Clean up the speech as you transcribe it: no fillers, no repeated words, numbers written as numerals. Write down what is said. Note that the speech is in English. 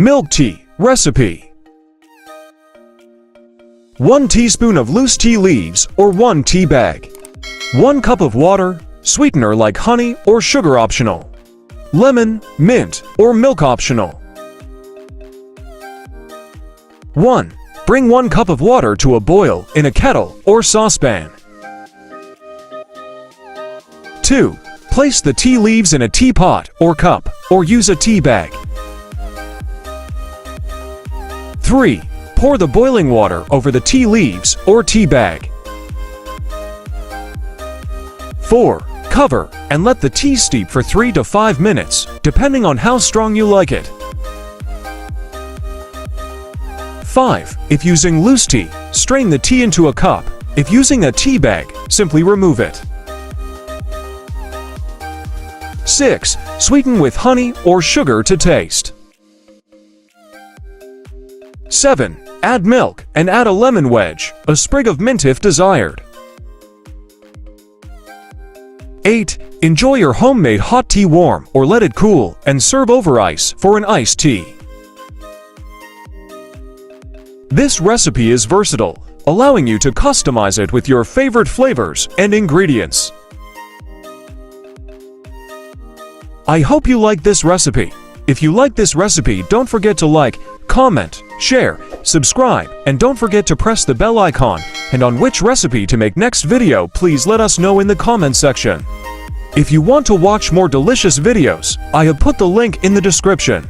Milk tea recipe. 1 teaspoon of loose tea leaves or 1 tea bag. 1 cup of water, sweetener like honey or sugar optional. Lemon, mint, or milk optional. 1. Bring 1 cup of water to a boil in a kettle or saucepan. 2. Place the tea leaves in a teapot or cup, or use a tea bag. 3. Pour the boiling water over the tea leaves or tea bag. 4. Cover and let the tea steep for 3 to 5 minutes, depending on how strong you like it. 5. If using loose tea, strain the tea into a cup. If using a tea bag, simply remove it. 6. Sweeten with honey or sugar to taste. 7. Add milk and add a lemon wedge, a sprig of mint if desired. 8. Enjoy your homemade hot tea warm or let it cool and serve over ice for an iced tea. This recipe is versatile, allowing you to customize it with your favorite flavors and ingredients. I hope you like this recipe. If you like this recipe, don't forget to like, comment, share, subscribe, and don't forget to press the bell icon. And on which recipe to make next video, please let us know in the comment section. If you want to watch more delicious videos, I have put the link in the description.